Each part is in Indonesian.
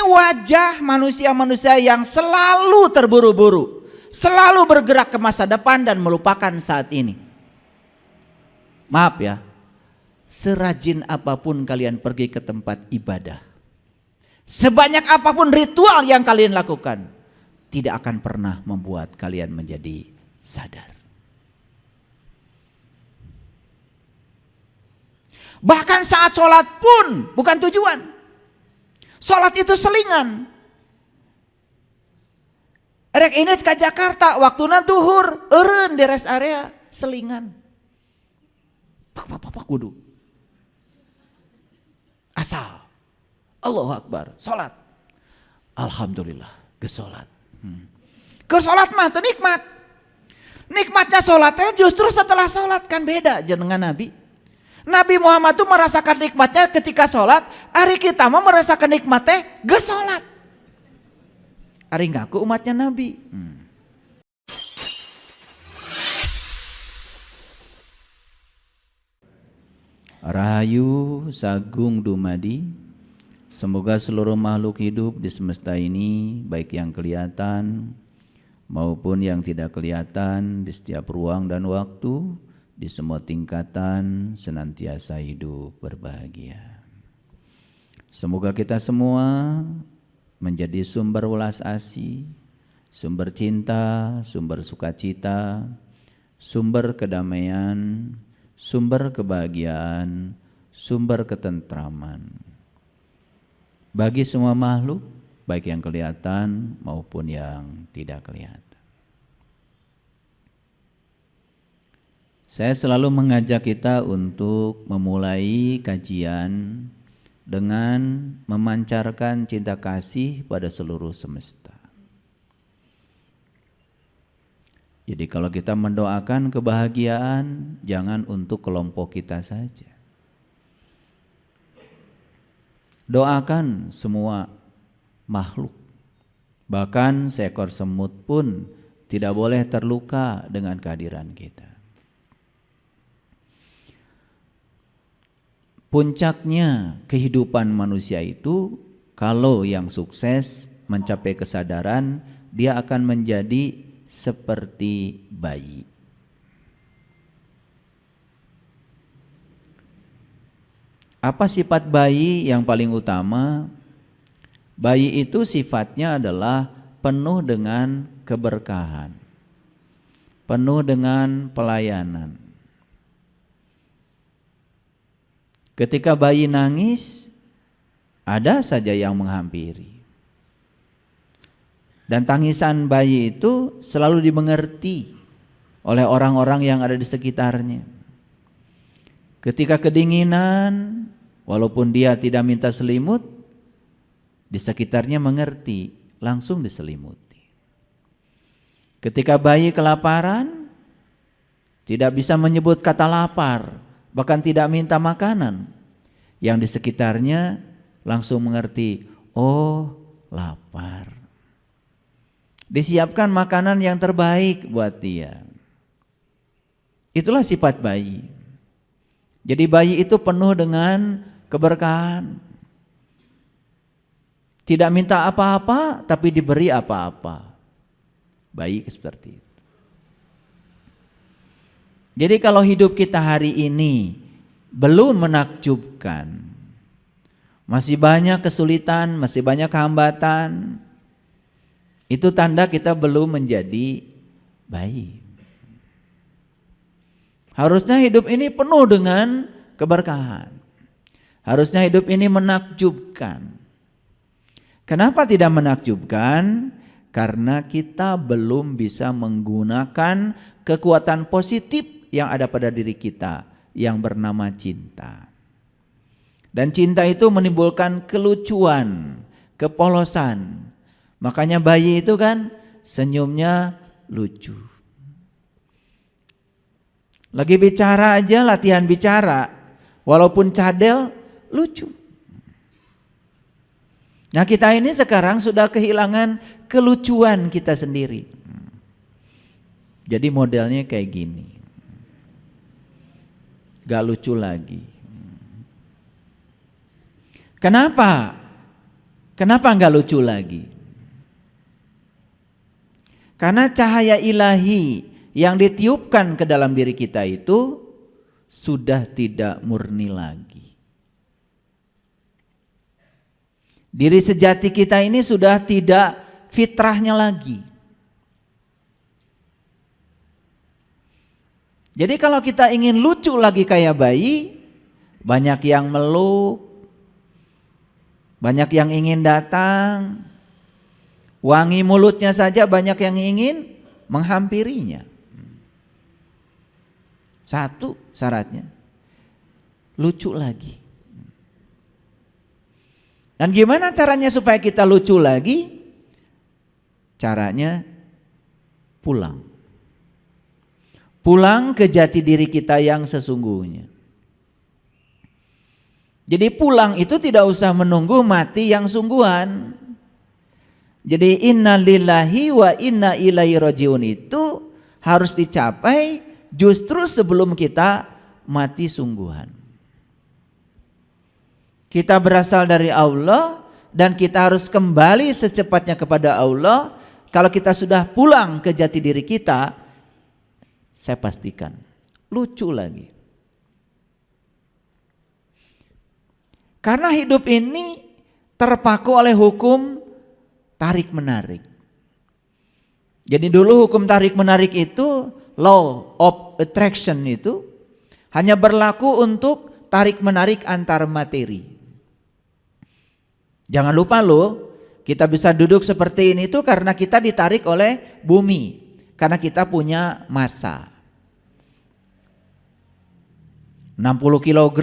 wajah manusia-manusia yang selalu terburu-buru, selalu bergerak ke masa depan dan melupakan saat ini. Maaf ya, serajin apapun kalian pergi ke tempat ibadah, sebanyak apapun ritual yang kalian lakukan, tidak akan pernah membuat kalian menjadi sadar. Bahkan saat sholat pun bukan tujuan. Sholat itu selingan. Rek ini ke Jakarta, waktuna duhur, eureun di rest area, selingan. Pak kudu. Asal. Allahu Akbar, sholat. Alhamdulillah, ke sholat. Ke sholat mah itu nikmat. Nikmatnya sholat justru setelah sholat, kan beda dengan Nabi. Nabi Muhammad itu merasakan nikmatnya ketika sholat. Hari kita mau merasakan nikmatnya ge sholat. Hari ngaku umatnya Nabi. Rahayu sagung dumadi. Semoga seluruh makhluk hidup di semesta ini, baik yang kelihatan maupun yang tidak kelihatan, di setiap ruang dan waktu, di semua tingkatan, senantiasa hidup berbahagia. Semoga kita semua menjadi sumber welas asih, sumber cinta, sumber sukacita, sumber kedamaian, sumber kebahagiaan, sumber ketentraman bagi semua makhluk, baik yang kelihatan maupun yang tidak kelihatan. Saya selalu mengajak kita untuk memulai kajian dengan memancarkan cinta kasih pada seluruh semesta. Jadi kalau kita mendoakan kebahagiaan, jangan untuk kelompok kita saja. Doakan semua makhluk. Bahkan seekor semut pun tidak boleh terluka dengan kehadiran kita. Puncaknya kehidupan manusia itu, kalau yang sukses mencapai kesadaran, dia akan menjadi seperti bayi. Apa sifat bayi yang paling utama? Bayi itu sifatnya adalah penuh dengan keberkahan, penuh dengan pelayanan. Ketika bayi nangis, ada saja yang menghampiri. Dan tangisan bayi itu selalu dimengerti oleh orang-orang yang ada di sekitarnya. Ketika kedinginan, walaupun dia tidak minta selimut, di sekitarnya mengerti, langsung diselimuti. Ketika bayi kelaparan, tidak bisa menyebut kata lapar, bahkan tidak minta makanan, yang di sekitarnya langsung mengerti, oh lapar. Disiapkan makanan yang terbaik buat dia. Itulah sifat bayi. Jadi bayi itu penuh dengan keberkahan. Tidak minta apa-apa tapi diberi apa-apa. Bayi seperti itu. Jadi kalau hidup kita hari ini belum menakjubkan, masih banyak kesulitan, masih banyak hambatan, itu tanda kita belum menjadi bayi. Harusnya hidup ini penuh dengan keberkahan. Harusnya hidup ini menakjubkan. Kenapa tidak menakjubkan? Karena kita belum bisa menggunakan kekuatan positif yang ada pada diri kita, yang bernama cinta. Dan cinta itu menimbulkan kelucuan, kepolosan. Makanya bayi itu kan senyumnya lucu. Lagi bicara aja, latihan bicara, walaupun cadel, lucu. Nah kita ini sekarang sudah kehilangan kelucuan kita sendiri. Jadi modelnya kayak gini. Gak lucu lagi. Kenapa? Kenapa enggak lucu lagi? Karena cahaya ilahi yang ditiupkan ke dalam diri kita itu sudah tidak murni lagi. Diri sejati kita ini sudah tidak fitrahnya lagi. Jadi kalau kita ingin lucu lagi kayak bayi, banyak yang meluk, banyak yang ingin datang, wangi mulutnya saja banyak yang ingin menghampirinya. Satu syaratnya, lucu lagi. Dan gimana caranya supaya kita lucu lagi? Caranya pulang. Pulang ke jati diri kita yang sesungguhnya. Jadi pulang itu tidak usah menunggu mati yang sungguhan. Jadi inna lillahi wa inna ilaihi rajiun itu harus dicapai justru sebelum kita mati sungguhan. Kita berasal dari Allah dan kita harus kembali secepatnya kepada Allah. Kalau kita sudah pulang ke jati diri kita, saya pastikan lucu lagi. Karena hidup ini terpaku oleh hukum tarik menarik. Jadi dulu hukum tarik menarik itu, law of attraction itu hanya berlaku untuk tarik menarik antar materi. Jangan lupa loh, kita bisa duduk seperti ini itu karena kita ditarik oleh bumi. Karena kita punya massa 60 kg,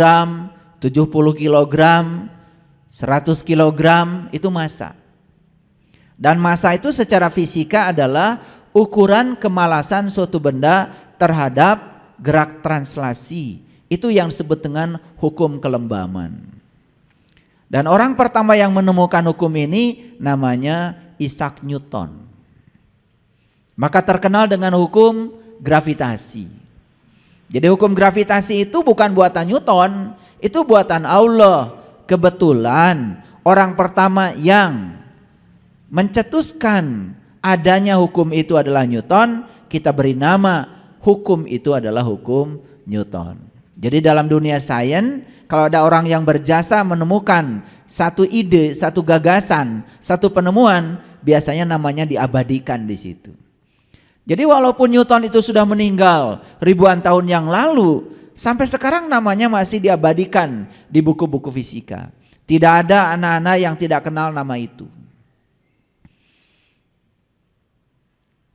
70 kg, 100 kg itu massa. Dan massa itu secara fisika adalah ukuran kemalasan suatu benda terhadap gerak translasi. Itu yang disebut dengan hukum kelembaman. Dan orang pertama yang menemukan hukum ini namanya Isaac Newton. Maka terkenal dengan hukum gravitasi. Jadi hukum gravitasi itu bukan buatan Newton, itu buatan Allah. Kebetulan orang pertama yang mencetuskan adanya hukum itu adalah Newton, kita beri nama hukum itu adalah hukum Newton. Jadi dalam dunia sains, kalau ada orang yang berjasa menemukan satu ide, satu gagasan, satu penemuan, biasanya namanya diabadikan di situ. Jadi walaupun Newton itu sudah meninggal ribuan tahun yang lalu, sampai sekarang namanya masih diabadikan di buku-buku fisika. Tidak ada anak-anak yang tidak kenal nama itu.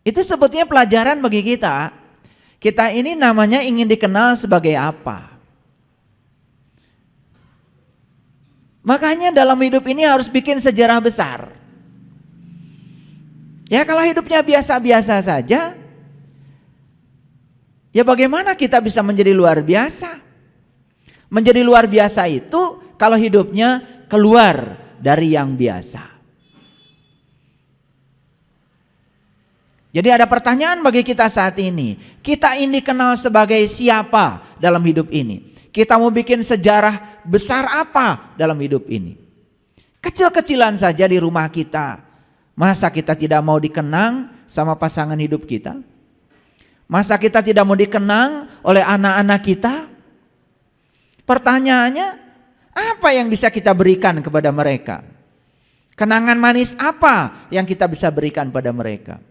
Itu sebetulnya pelajaran bagi kita. Kita ini namanya ingin dikenal sebagai apa? Makanya dalam hidup ini harus bikin sejarah besar. Ya kalau hidupnya biasa-biasa saja, ya bagaimana kita bisa menjadi luar biasa? Menjadi luar biasa itu kalau hidupnya keluar dari yang biasa. Jadi ada pertanyaan bagi kita saat ini. Kita ini kenal sebagai siapa dalam hidup ini? Kita mau bikin sejarah besar apa dalam hidup ini? Kecil-kecilan saja di rumah kita. Masa kita tidak mau dikenang sama pasangan hidup kita? Masa kita tidak mau dikenang oleh anak-anak kita? Pertanyaannya, apa yang bisa kita berikan kepada mereka? Kenangan manis apa yang kita bisa berikan pada mereka?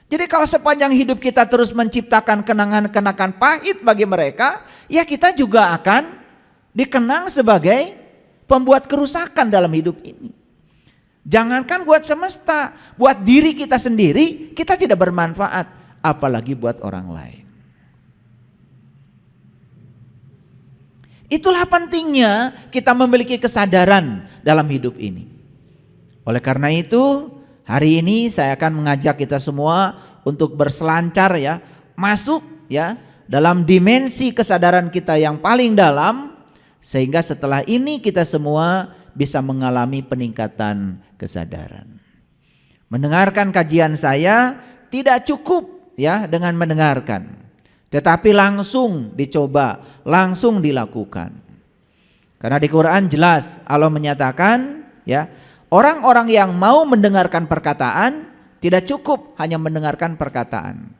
Jadi kalau sepanjang hidup kita terus menciptakan kenangan-kenangan pahit bagi mereka, ya kita juga akan dikenang sebagai pembuat kerusakan dalam hidup ini. Jangankan buat semesta, buat diri kita sendiri kita tidak bermanfaat, apalagi buat orang lain. Itulah pentingnya kita memiliki kesadaran dalam hidup ini. Oleh karena itu, hari ini saya akan mengajak kita semua untuk berselancar ya, masuk ya dalam dimensi kesadaran kita yang paling dalam, sehingga setelah ini kita semua bisa mengalami peningkatan kesadaran. Mendengarkan kajian saya tidak cukup ya dengan mendengarkan, tetapi langsung dicoba, langsung dilakukan. Karena di Quran jelas Allah menyatakan ya, orang-orang yang mau mendengarkan perkataan tidak cukup hanya mendengarkan perkataan,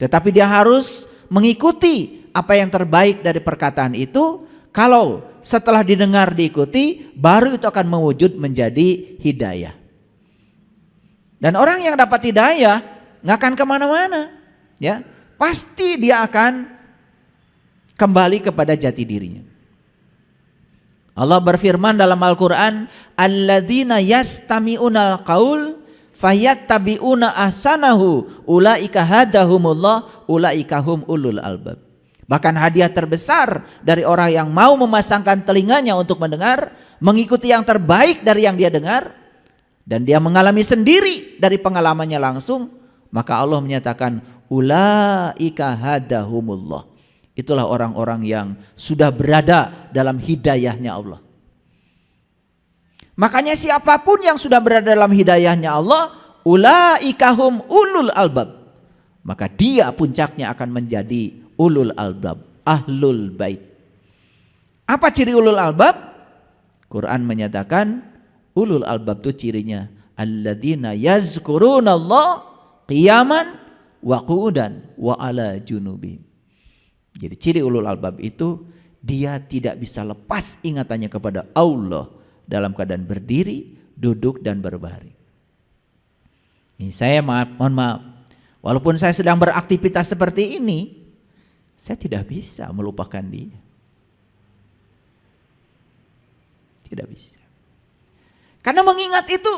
tetapi dia harus mengikuti apa yang terbaik dari perkataan itu. Kalau setelah didengar diikuti, baru itu akan mewujud menjadi hidayah. Dan orang yang dapat hidayah nggak akan kemana-mana, ya, pasti dia akan kembali kepada jati dirinya. Allah berfirman dalam Al-Quran, alladzina yastami'unal qaul fayattabi'una ahsanahu ulaika hadahumullah ulaika hum ulul albab. Bahkan hadiah terbesar dari orang yang mau memasangkan telinganya untuk mendengar, mengikuti yang terbaik dari yang dia dengar, dan dia mengalami sendiri dari pengalamannya langsung, maka Allah menyatakan ulaika hadahumullah. Itulah orang-orang yang sudah berada dalam hidayahnya Allah. Makanya siapapun yang sudah berada dalam hidayahnya Allah, ulaika hum ulul albab, maka dia puncaknya akan menjadi ulul albab, ahlul bait. Apa ciri ulul albab? Quran menyatakan ulul albab itu cirinya alladzina yazkurunallah qiyaman wa qu'udan wa ala junubihim. Jadi ciri ulul albab itu dia tidak bisa lepas ingatannya kepada Allah dalam keadaan berdiri, duduk dan berbaring. Ini saya mohon maaf, walaupun saya sedang beraktivitas seperti ini, saya tidak bisa melupakan dia. Tidak bisa. Karena mengingat itu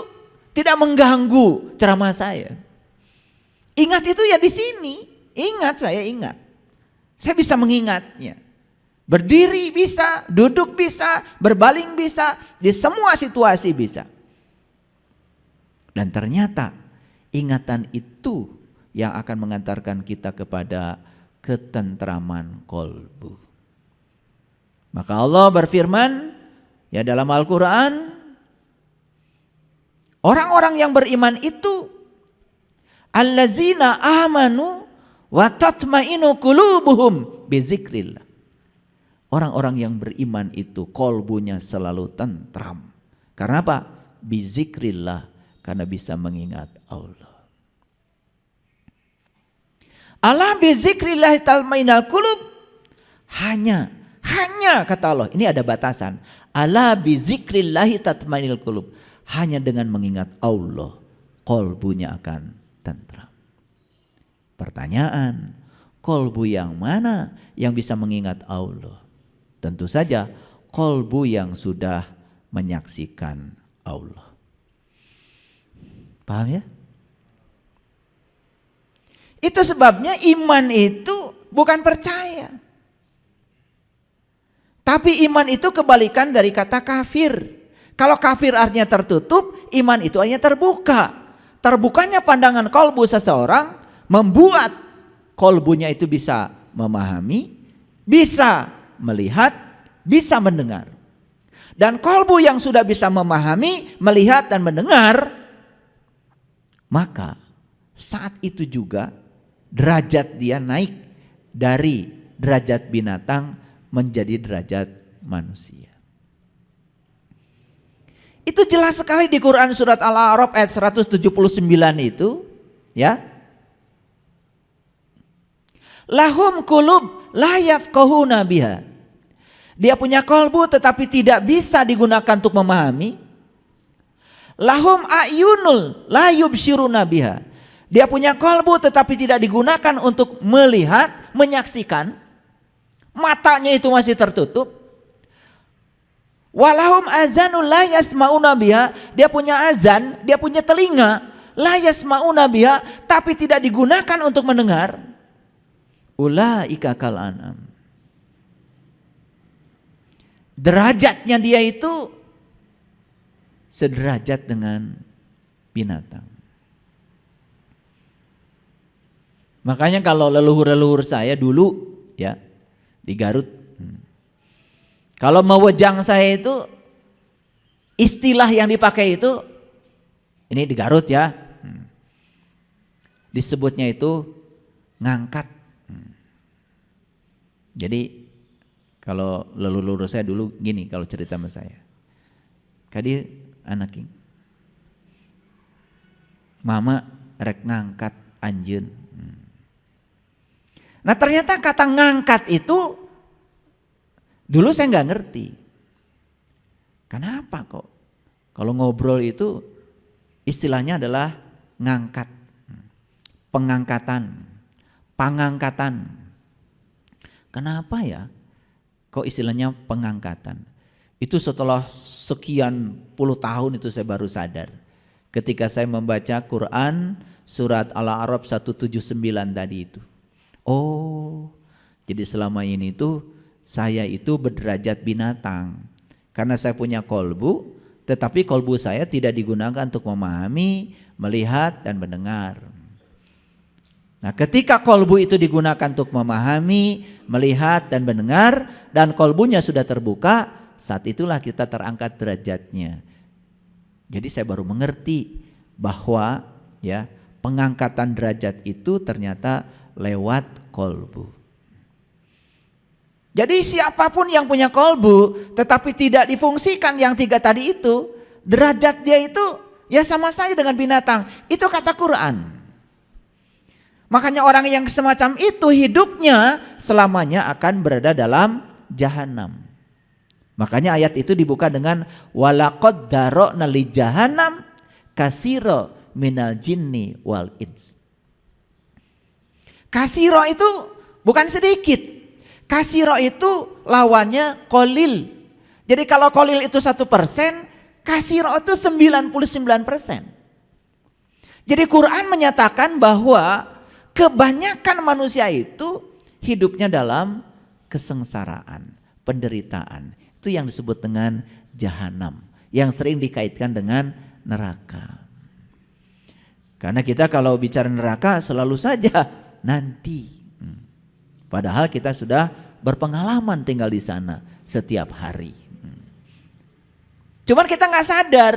tidak mengganggu ceramah saya. Ingat itu ya di sini. Ingat, saya ingat. Saya bisa mengingatnya. Berdiri bisa, duduk bisa, berbaling bisa, di semua situasi bisa. Dan ternyata ingatan itu yang akan mengantarkan kita kepada ketentraman kolbu. Maka Allah berfirman ya dalam Al-Quran, orang-orang yang beriman itu allazina amanu wa tatmainu qulubuhum bizikrillah. Orang-orang yang beriman itu kolbunya selalu tentram. Karena apa? Bizikrillah, karena bisa mengingat Allah. Ala bizikrillah talmainal qulub. Hanya kata Allah, ini ada batasan. Ala bizikrillah tatmainal qulub. Hanya dengan mengingat Allah, kolbunya akan tentram. Pertanyaan, kolbu yang mana yang bisa mengingat Allah? Tentu saja kolbu yang sudah menyaksikan Allah. Paham ya? Itu sebabnya iman itu bukan percaya. Tapi iman itu kebalikan dari kata kafir. Kalau kafir artinya tertutup, iman itu hanya terbuka. Terbukanya pandangan kolbu seseorang membuat kolbunya itu bisa memahami, bisa melihat, bisa mendengar. Dan kolbu yang sudah bisa memahami, melihat dan mendengar, maka saat itu juga derajat dia naik dari derajat binatang menjadi derajat manusia. Itu jelas sekali di Quran surat Al-A'raf ayat 179 itu, ya. Lahum qulub la yafqahuna biha. Dia punya kolbu tetapi tidak bisa digunakan untuk memahami. Lahum a'yunul la yubsiruna biha. Dia punya kolbu tetapi tidak digunakan untuk melihat, menyaksikan. Matanya itu masih tertutup. Walahum azanul la yasma'una biha. Dia punya azan, dia punya telinga, la yasma'una biha, tapi tidak digunakan untuk mendengar. Ulaika kal an'am. Derajatnya dia itu sederajat dengan binatang. Makanya kalau leluhur-leluhur saya dulu ya di Garut, kalau mewejang saya itu istilah yang dipakai itu, ini di Garut ya, disebutnya itu ngangkat. Jadi kalau leluhur saya dulu gini kalau cerita sama saya, kadi anak king, Mama rek ngangkat anjeun. Nah ternyata kata ngangkat itu dulu saya nggak ngerti. Kenapa kok? Kalau ngobrol itu istilahnya adalah ngangkat, pengangkatan, pangangkatan. Kenapa ya? Kok istilahnya pengangkatan? Itu setelah sekian puluh tahun itu saya baru sadar. Ketika saya membaca Quran surat Al-A'raf 179 tadi itu. Oh, jadi selama ini tuh saya itu berderajat binatang. Karena saya punya kolbu, tetapi kolbu saya tidak digunakan untuk memahami, melihat dan mendengar. Nah, ketika kolbu itu digunakan untuk memahami, melihat dan mendengar dan kolbunya sudah terbuka, saat itulah kita terangkat derajatnya. Jadi saya baru mengerti bahwa ya pengangkatan derajat itu ternyata lewat kolbu. Jadi siapapun yang punya kolbu tetapi tidak difungsikan yang 3 tadi itu, derajat dia itu ya sama saja dengan binatang. Itu kata Quran. Makanya orang yang semacam itu hidupnya selamanya akan berada dalam jahanam. Makanya ayat itu dibuka dengan walaqad dara'na li jahannam katsira minal jinni wal ins. Katsira itu bukan sedikit. Katsira itu lawannya qalil. Jadi kalau qalil itu 1%, katsira itu 99%. Jadi Quran menyatakan bahwa kebanyakan manusia itu hidupnya dalam kesengsaraan, penderitaan. Itu yang disebut dengan jahanam, yang sering dikaitkan dengan neraka. Karena kita kalau bicara neraka selalu saja nanti. Padahal kita sudah berpengalaman tinggal di sana setiap hari. Cuman kita nggak sadar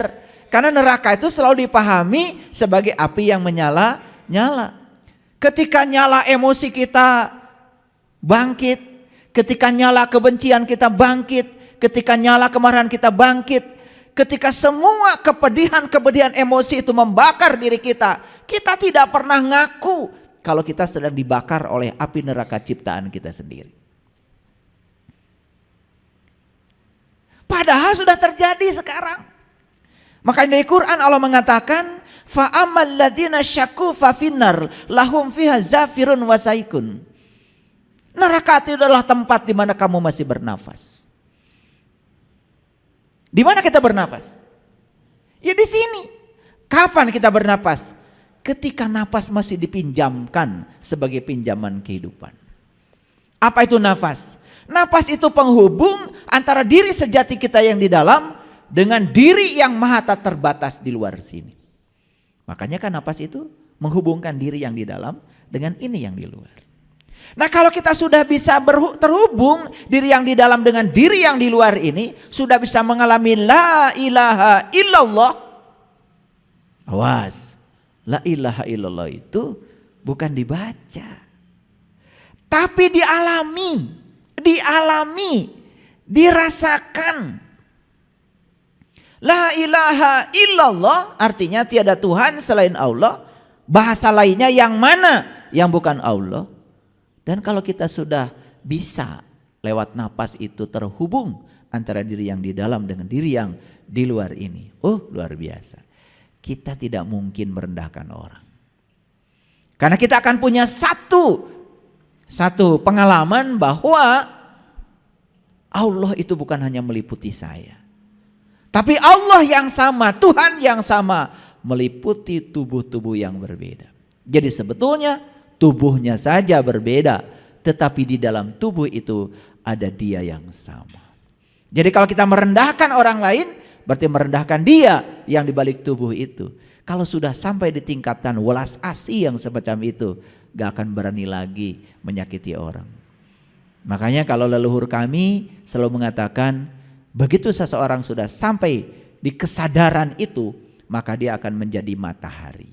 karena neraka itu selalu dipahami sebagai api yang menyala-nyala. Ketika nyala emosi kita bangkit, ketika nyala kebencian kita bangkit, ketika nyala kemarahan kita bangkit, ketika semua kepedihan emosi itu membakar diri kita, kita tidak pernah ngaku kalau kita sedang dibakar oleh api neraka ciptaan kita sendiri. Padahal sudah terjadi sekarang. Makanya di Quran Allah mengatakan fa ammal ladzina syakku fa finnar lahum fiha zafirun wa saikun. Neraka itu adalah tempat di mana kamu masih bernafas. Di mana kita bernafas? Ya di sini. Kapan kita bernafas? Ketika nafas masih dipinjamkan sebagai pinjaman kehidupan. Apa itu nafas? Nafas itu penghubung antara diri sejati kita yang di dalam dengan diri yang maha tak terbatas di luar sini. Makanya kan nafas itu menghubungkan diri yang di dalam dengan ini yang di luar. Nah kalau kita sudah bisa terhubung diri yang di dalam dengan diri yang di luar ini, sudah bisa mengalami la ilaha illallah. Awas, la ilaha illallah itu bukan dibaca, tapi dialami, dirasakan. La ilaha illallah artinya tiada Tuhan selain Allah. Bahasa lainnya yang mana? Yang bukan Allah. Dan kalau kita sudah bisa lewat napas itu terhubung antara diri yang di dalam dengan diri yang di luar ini. Oh luar biasa. Kita tidak mungkin merendahkan orang. Karena kita akan punya satu pengalaman bahwa Allah itu bukan hanya meliputi saya. Tapi Allah yang sama, Tuhan yang sama meliputi tubuh-tubuh yang berbeda. Jadi sebetulnya tubuhnya saja berbeda, tetapi di dalam tubuh itu ada Dia yang sama. Jadi kalau kita merendahkan orang lain, berarti merendahkan Dia yang di balik tubuh itu. Kalau sudah sampai di tingkatan welas asih yang semacam itu, gak akan berani lagi menyakiti orang. Makanya kalau leluhur kami selalu mengatakan, begitu seseorang sudah sampai di kesadaran itu, maka dia akan menjadi matahari.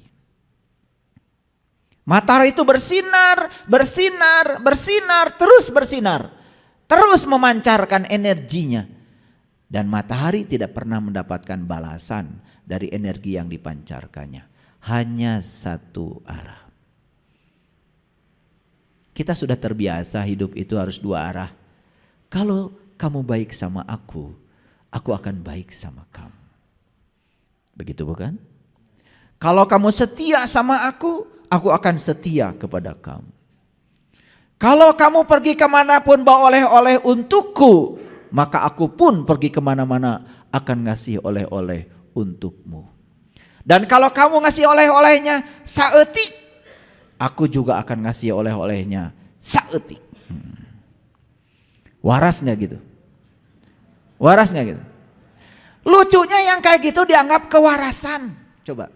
Matahari itu bersinar, terus memancarkan energinya. Dan matahari tidak pernah mendapatkan balasan dari energi yang dipancarkannya. hanya satu arah. Kita sudah terbiasa hidup itu harus dua arah. Kalau kamu baik sama aku akan baik sama kamu. Begitu bukan? Kalau kamu setia sama aku akan setia kepada kamu. Kalau kamu pergi kemanapun bawa oleh-oleh untukku, maka aku pun pergi kemana-mana akan ngasih oleh-oleh untukmu. Dan kalau kamu ngasih oleh-olehnya saeutik, aku juga akan ngasih oleh-olehnya saeutik. Waras gak gitu? Waras gak gitu? Lucunya yang kayak gitu dianggap kewarasan. Coba.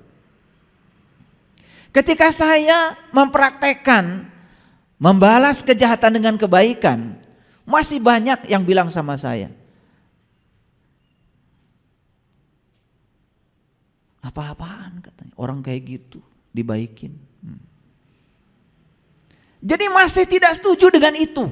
Ketika saya mempraktekkan membalas kejahatan dengan kebaikan, masih banyak yang bilang sama saya, apa-apaan katanya, orang kayak gitu dibaikin. Jadi masih tidak setuju dengan itu.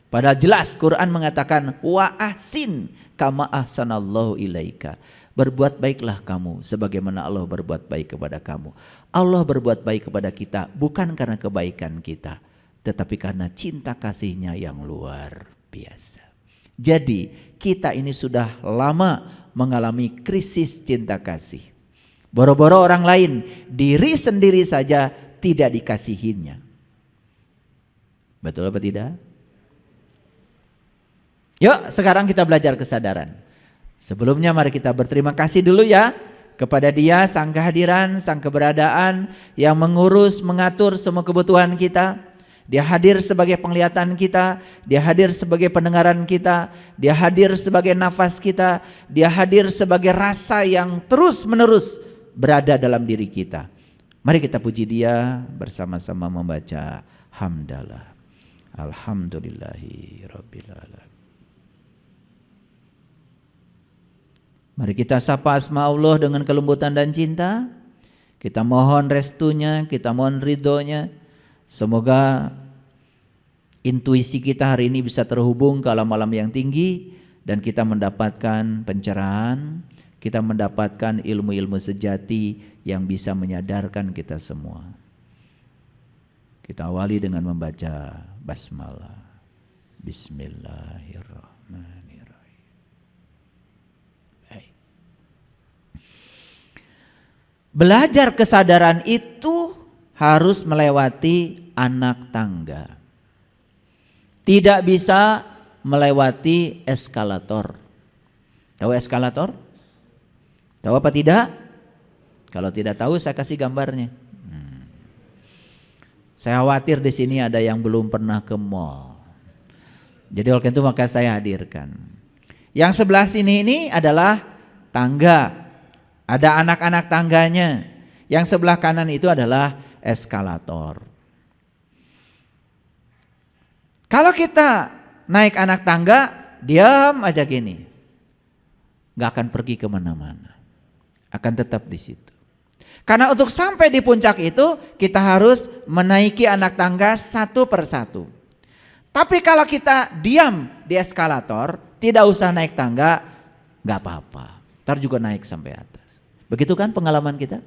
Padahal jelas Quran mengatakan wa ahsin kama ahsanallahu ilaika. Berbuat baiklah kamu sebagaimana Allah berbuat baik kepada kamu. Allah berbuat baik kepada kita bukan karena kebaikan kita, tetapi karena cinta kasihnya yang luar biasa. Jadi kita ini sudah lama mengalami krisis cinta kasih. Boro-boro orang lain, diri sendiri saja tidak dikasihinya. Betul apa tidak? Yuk sekarang kita belajar kesadaran. Sebelumnya mari kita berterima kasih dulu ya kepada Dia, Sang Kehadiran, Sang Keberadaan yang mengurus, mengatur semua kebutuhan kita. Dia hadir sebagai penglihatan kita, Dia hadir sebagai pendengaran kita, Dia hadir sebagai nafas kita, Dia hadir sebagai rasa yang terus menerus berada dalam diri kita. Mari kita puji Dia bersama-sama membaca hamdalah. Alhamdulillahi Rabbil Alamin. Mari kita sapa asma Allah dengan kelembutan dan cinta. Kita mohon restunya, kita mohon ridhonya. Semoga intuisi kita hari ini bisa terhubung ke alam-alam yang tinggi dan kita mendapatkan pencerahan, kita mendapatkan ilmu-ilmu sejati yang bisa menyadarkan kita semua. Kita awali dengan membaca basmalah. Bismillahirrahmanirrahim. Belajar kesadaran itu harus melewati anak tangga. Tidak bisa melewati eskalator. Tahu eskalator? Tahu apa tidak? Kalau tidak tahu saya kasih gambarnya. Saya khawatir di sini ada yang belum pernah ke mall. Jadi oleh itu maka saya hadirkan. Yang sebelah sini ini adalah tangga. Ada anak-anak tangganya. Yang sebelah kanan itu adalah eskalator. Kalau kita naik anak tangga, diam aja gini. Gak akan pergi kemana-mana. Akan tetap di situ. Karena untuk sampai di puncak itu, kita harus menaiki anak tangga satu persatu. Tapi kalau kita diam di eskalator, tidak usah naik tangga, gak apa-apa. Ntar juga naik sampai atas. Begitu kan pengalaman kita?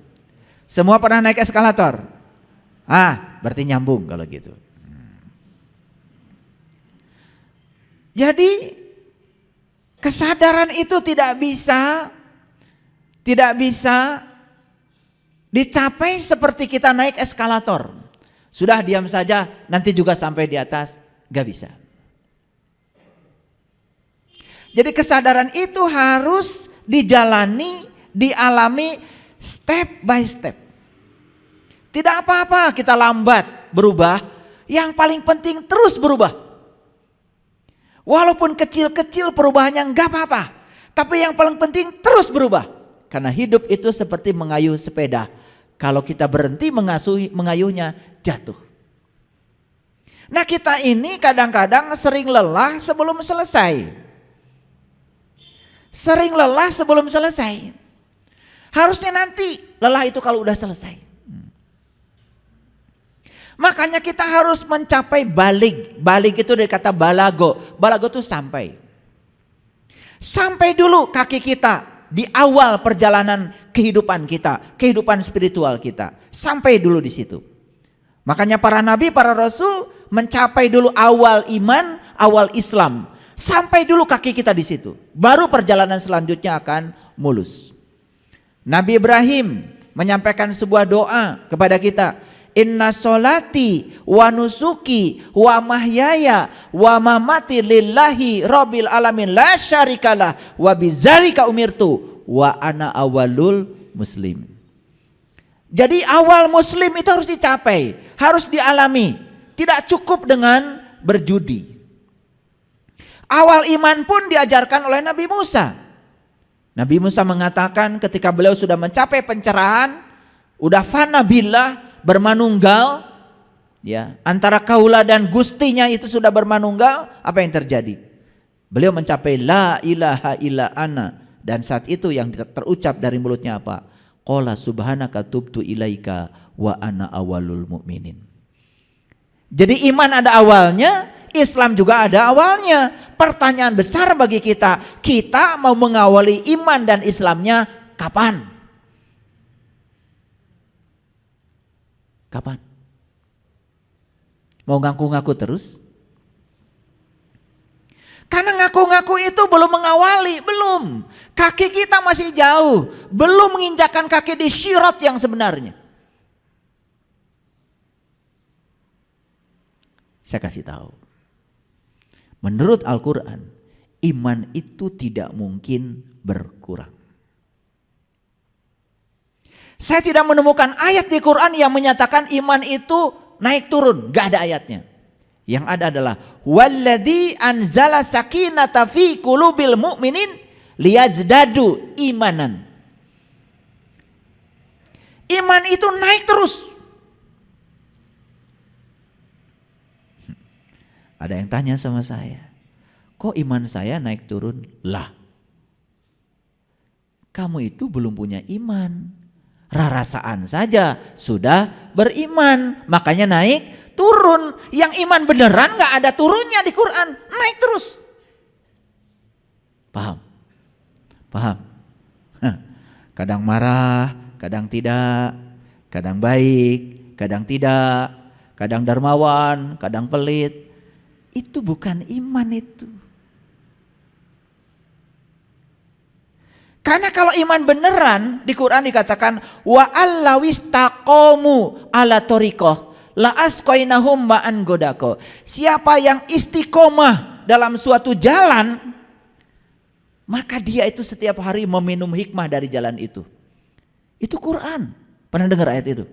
Semua pernah naik eskalator? Berarti nyambung kalau gitu. Jadi kesadaran itu tidak bisa dicapai seperti kita naik eskalator. Sudah diam saja, nanti juga sampai di atas, gak bisa. Jadi kesadaran itu harus dijalani, dialami step by step. Tidak apa-apa kita lambat berubah, yang paling penting terus berubah. Walaupun kecil-kecil perubahannya enggak apa-apa, tapi yang paling penting terus berubah. Karena hidup itu seperti mengayuh sepeda. Kalau kita berhenti mengayuhnya, jatuh. Nah kita ini kadang-kadang sering lelah sebelum selesai. Sering lelah sebelum selesai. Harusnya nanti lelah itu kalau udah selesai. Makanya kita harus mencapai balik. Balik itu dari kata balago. Balago itu sampai. Sampai dulu kaki kita di awal perjalanan kehidupan kita, kehidupan spiritual kita. Sampai dulu di situ. Makanya para nabi, para rasul mencapai dulu awal iman, awal Islam. Sampai dulu kaki kita di situ. Baru perjalanan selanjutnya akan mulus. Nabi Ibrahim menyampaikan sebuah doa kepada kita. Inna sholati wa nusuki wa mahyaya wa mamati lillahi rabbil alamin la syarikalah wa bizalika umirtu wa ana awalul muslim. Jadi awal muslim itu harus dicapai, harus dialami. Tidak cukup dengan berjudi. Awal iman pun diajarkan oleh Nabi Musa. Nabi Musa mengatakan ketika beliau sudah mencapai pencerahan, udah fana billah, bermanunggal, ya, antara kaula dan gustinya itu sudah bermanunggal, apa yang terjadi? Beliau mencapai la ilaha illa ana, dan saat itu yang terucap dari mulutnya apa? Qala subhanaka tubtu ilaika wa ana awalul mu'minin. Jadi iman ada awalnya, Islam juga ada awalnya. Pertanyaan besar bagi kita, kita mau mengawali iman dan Islamnya kapan? Kapan? Mau ngaku-ngaku terus? Karena ngaku-ngaku itu belum mengawali, belum. Kaki kita masih jauh, belum menginjakkan kaki di syirat yang sebenarnya. Saya kasih tahu. Menurut Al-Quran, iman itu tidak mungkin berkurang. Saya tidak menemukan ayat di Quran yang menyatakan iman itu naik turun, gak ada ayatnya. Yang ada adalah walladzi anzala sakinata fi qulubil mu'minin liyazdadu imanan. Iman itu naik terus. Ada yang tanya sama saya, kok iman saya naik turun? Lah, kamu itu belum punya iman. Rarasaan saja sudah beriman, makanya naik turun. Yang iman beneran gak ada turunnya di Quran, naik terus. Paham? Paham? Kadang marah, kadang tidak, kadang baik, kadang tidak, kadang dermawan, kadang pelit. Itu bukan iman itu. Karena kalau iman beneran di Quran dikatakan wa allawistaqomu ala thoriqah la asqainahum ma'an godako. Siapa yang istiqomah dalam suatu jalan, maka dia itu setiap hari meminum hikmah dari jalan itu. Itu Quran. Pernah dengar ayat itu?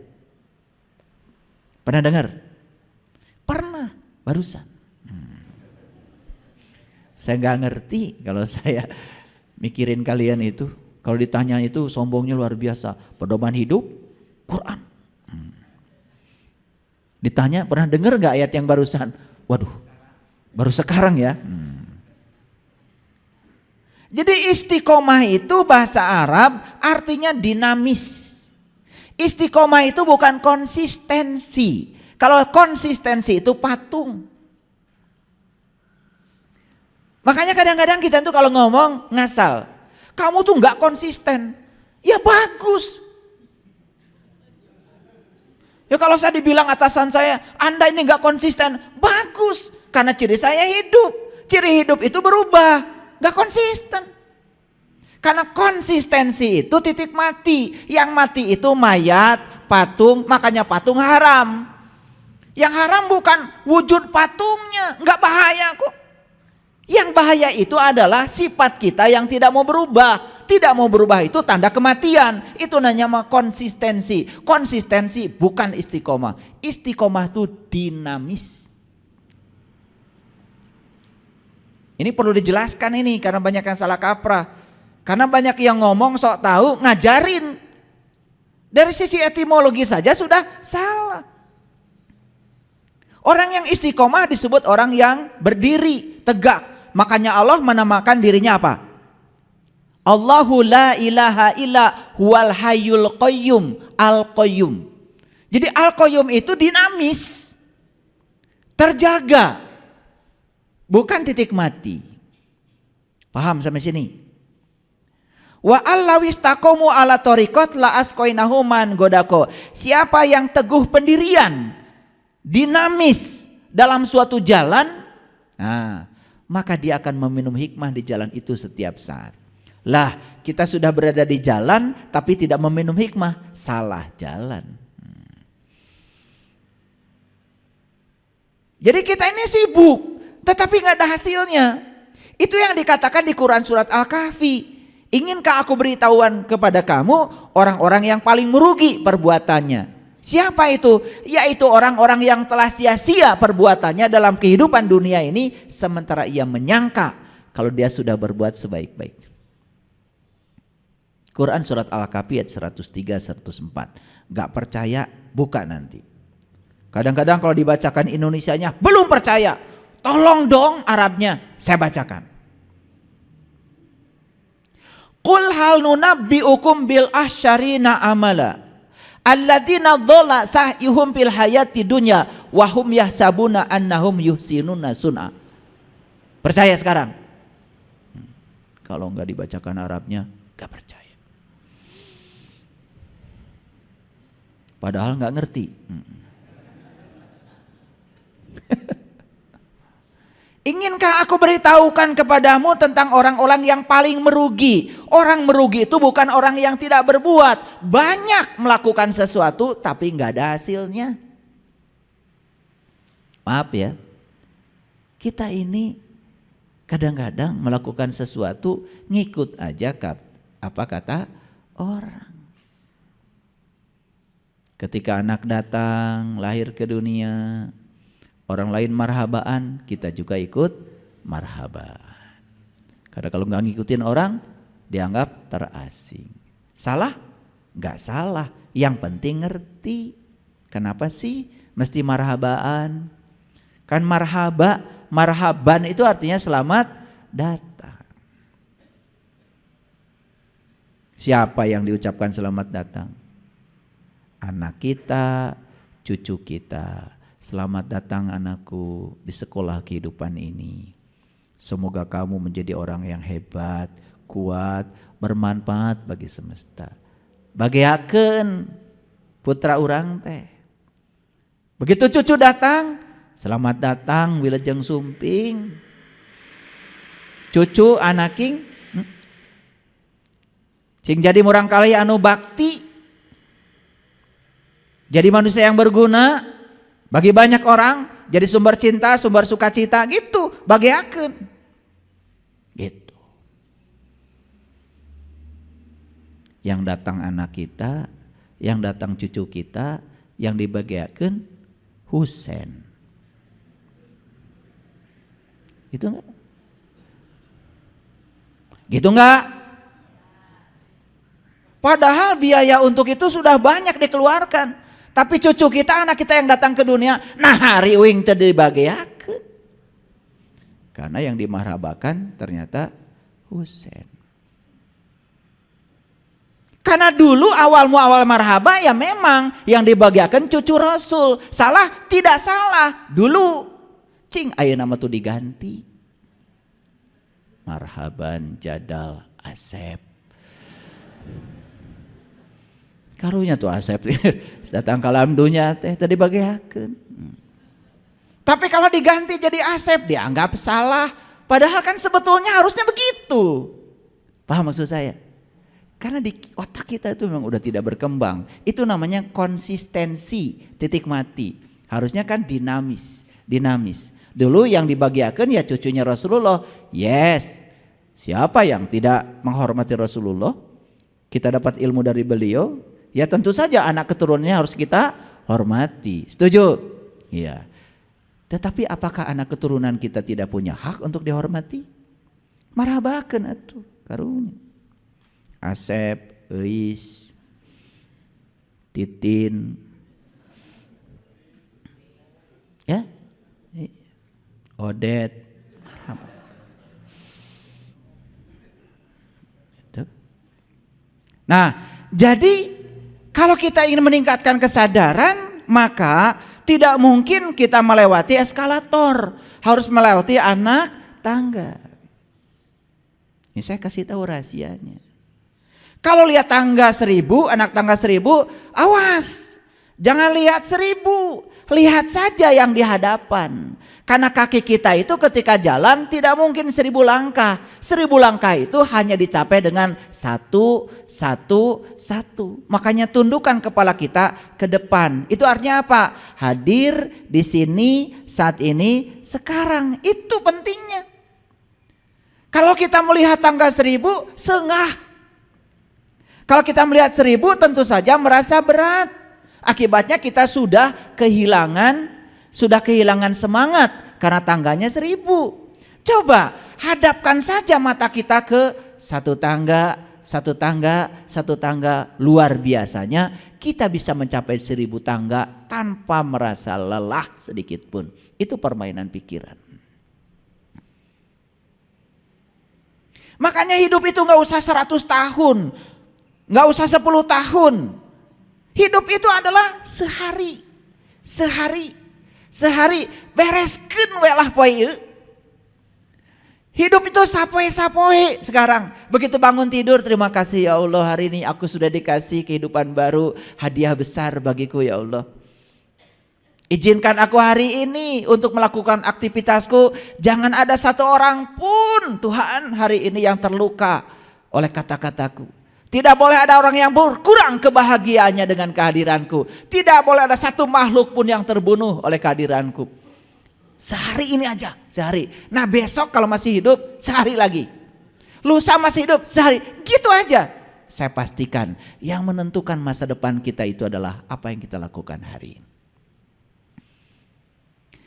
Pernah dengar? Pernah, barusan. Saya nggak ngerti kalau saya mikirin kalian itu. Kalau ditanya itu sombongnya luar biasa. Pedoman hidup, Quran. Ditanya pernah dengar gak ayat yang barusan? Waduh, baru sekarang ya. Jadi istiqomah itu bahasa Arab artinya dinamis. Istiqomah itu bukan konsistensi. Kalau konsistensi itu patung. Makanya kadang-kadang kita tuh kalau ngomong ngasal. Kamu tuh gak konsisten. Ya bagus. Ya kalau saya dibilang atasan saya, Anda ini gak konsisten. Bagus. Karena ciri saya hidup. Ciri hidup itu berubah. Gak konsisten. Karena konsistensi itu titik mati. Yang mati itu mayat, patung. Makanya patung haram. Yang haram bukan wujud patungnya. Gak bahaya kok. Yang bahaya itu adalah sifat kita yang tidak mau berubah. Tidak mau berubah itu tanda kematian. Itu namanya konsistensi. Konsistensi bukan istiqomah. Istiqomah itu dinamis. Ini perlu dijelaskan ini karena banyak yang salah kaprah. Karena banyak yang ngomong sok tahu ngajarin. Dari sisi etimologi saja sudah salah. Orang yang istiqomah disebut orang yang berdiri tegak. Makanya Allah menamakan dirinya apa? Allahu la ilaha illa huwal hayyul qayyum, al-qayyum. Jadi al-qayyum itu dinamis. Terjaga. Bukan titik mati. Paham sampai sini? Wa allawis taqomu ala tariqat la asqainahuman godako. Siapa yang teguh pendirian, dinamis dalam suatu jalan, maka dia akan meminum hikmah di jalan itu setiap saat. Lah, kita sudah berada di jalan tapi tidak meminum hikmah, salah jalan. Jadi kita ini sibuk, tetapi nggak ada hasilnya. Itu yang dikatakan di Quran surat Al-Kahfi. Inginkah aku beritahuan kepada kamu orang-orang yang paling merugi perbuatannya? Siapa itu? Yaitu orang-orang yang telah sia-sia perbuatannya dalam kehidupan dunia ini, sementara ia menyangka kalau dia sudah berbuat sebaik-baik. Quran surat Al-Kahfi ayat 103 104. Gak percaya, buka nanti. Kadang-kadang kalau dibacakan Indonesianya belum percaya. Tolong dong Arabnya saya bacakan. Qul hal nunabbiukum bil ahsyarina amala alladzina dhalla sa'yuhum fil hayati dunya wa hum yahsabuna annahum yuhsinuna sun'a. Percaya sekarang? Kalau enggak dibacakan Arabnya enggak percaya. Padahal enggak ngerti. Inginkah aku beritahukan kepadamu tentang orang-orang yang paling merugi? Orang merugi itu bukan orang yang tidak berbuat. Banyak melakukan sesuatu tapi nggak ada hasilnya. Maaf ya, kita ini kadang-kadang melakukan sesuatu ngikut aja apa kata orang. Ketika anak datang lahir ke dunia, orang lain marhabaan, kita juga ikut marhabaan. Karena kalau nggak ngikutin orang, dianggap terasing. Salah? Nggak salah. Yang penting ngerti. Kenapa sih mesti marhabaan? Kan marhaban itu artinya selamat datang. Siapa yang diucapkan selamat datang? Anak kita, cucu kita. Selamat datang anakku di sekolah kehidupan ini. Semoga kamu menjadi orang yang hebat, kuat, bermanfaat bagi semesta. Bagiakeun putra urang teh. Begitu cucu datang, selamat datang Wilujeng Sumping. Cucu anaking sing jadi murang kalih anu bakti. Jadi manusia yang berguna bagi banyak orang, jadi sumber cinta, sumber sukacita gitu, bagiakeun. Gitu. Yang datang anak kita, yang datang cucu kita, yang dibagiakeun Husein. Gitu enggak? Gitu enggak? Padahal biaya untuk itu sudah banyak dikeluarkan. Tapi cucu kita, anak kita yang datang ke dunia, nah hari uing teu dibagiakeun. Karena yang dimarhabakan ternyata Husein. Karena dulu awal marhaba ya memang yang dibagiakan cucu Rasul. Salah? Tidak salah. Dulu cing ayeuna nama tuh diganti. Marhaban Jadal Asep. Karunya tuh Asep datang ke alam dunia teh tadi bagiakeun. Tapi kalau diganti jadi Asep dianggap salah. Padahal kan sebetulnya harusnya begitu. Paham maksud saya? Karena di otak kita itu memang udah tidak berkembang. Itu namanya konsistensi, titik mati. Harusnya kan dinamis. Dulu yang dibagiakan ya cucunya Rasulullah. Yes. Siapa yang tidak menghormati Rasulullah? Kita dapat ilmu dari beliau. Ya tentu saja anak keturunannya harus kita hormati. Setuju? Iya. Tetapi apakah anak keturunan kita tidak punya hak untuk dihormati? Marhabakeun atuh karunya. Asep, Eis, Titin, ya, Odet, nah jadi kalau kita ingin meningkatkan kesadaran maka tidak mungkin kita melewati eskalator, harus melewati anak tangga. Ini saya kasih tahu rahasianya. Kalau lihat tangga 1000, anak tangga 1000, awas. Jangan lihat 1000, lihat saja yang di hadapan. Karena kaki kita itu ketika jalan tidak mungkin 1000 langkah. 1000 langkah itu hanya dicapai dengan satu. Makanya tundukkan kepala kita ke depan. Itu artinya apa? Hadir di sini, saat ini, sekarang. Itu pentingnya. Kalau kita melihat tangga 1000, sengah. Kalau kita melihat 1000 tentu saja merasa berat. Akibatnya kita sudah kehilangan semangat karena tangganya 1000. Coba hadapkan saja mata kita ke satu tangga. Luar biasanya kita bisa mencapai 1000 tangga tanpa merasa lelah sedikit pun. Itu permainan pikiran. Makanya hidup itu gak usah 100 tahun. Gak usah 10 tahun. Hidup itu adalah sehari. Bereskeun we lah poe. Hidup itu sapoe sekarang. Begitu bangun tidur, terima kasih ya Allah, hari ini aku sudah dikasih kehidupan baru, hadiah besar bagiku ya Allah. Izinkan aku hari ini untuk melakukan aktivitasku. Jangan ada satu orang pun Tuhan hari ini yang terluka oleh kata-kataku. Tidak boleh ada orang yang berkurang kebahagiaannya dengan kehadiranku. Tidak boleh ada satu makhluk pun yang terbunuh oleh kehadiranku. Sehari ini aja, sehari. Nah besok kalau masih hidup, sehari lagi. Lusa masih hidup, sehari. Gitu aja. Saya pastikan yang menentukan masa depan kita itu adalah apa yang kita lakukan hari ini.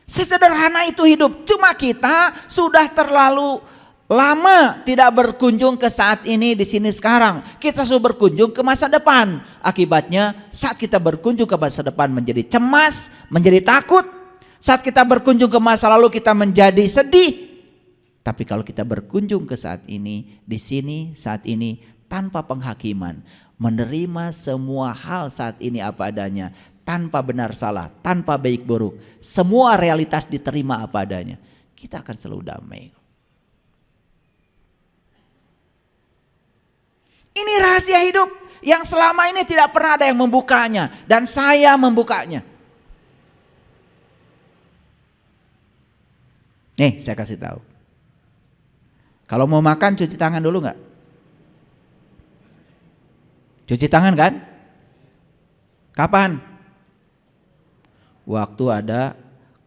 Sesederhana itu hidup. Cuma kita sudah terlalu lama tidak berkunjung ke saat ini di sini sekarang. Kita sudah berkunjung ke masa depan. Akibatnya saat kita berkunjung ke masa depan menjadi cemas, menjadi takut. Saat kita berkunjung ke masa lalu kita menjadi sedih. Tapi kalau kita berkunjung ke saat ini, di sini, saat ini tanpa penghakiman, menerima semua hal saat ini apa adanya, tanpa benar salah, tanpa baik buruk, semua realitas diterima apa adanya, kita akan selalu damai. Ini rahasia hidup yang selama ini tidak pernah ada yang membukanya, dan saya membukanya. Nih saya kasih tahu. Kalau mau makan cuci tangan dulu nggak? Cuci tangan kan? Kapan? Waktu ada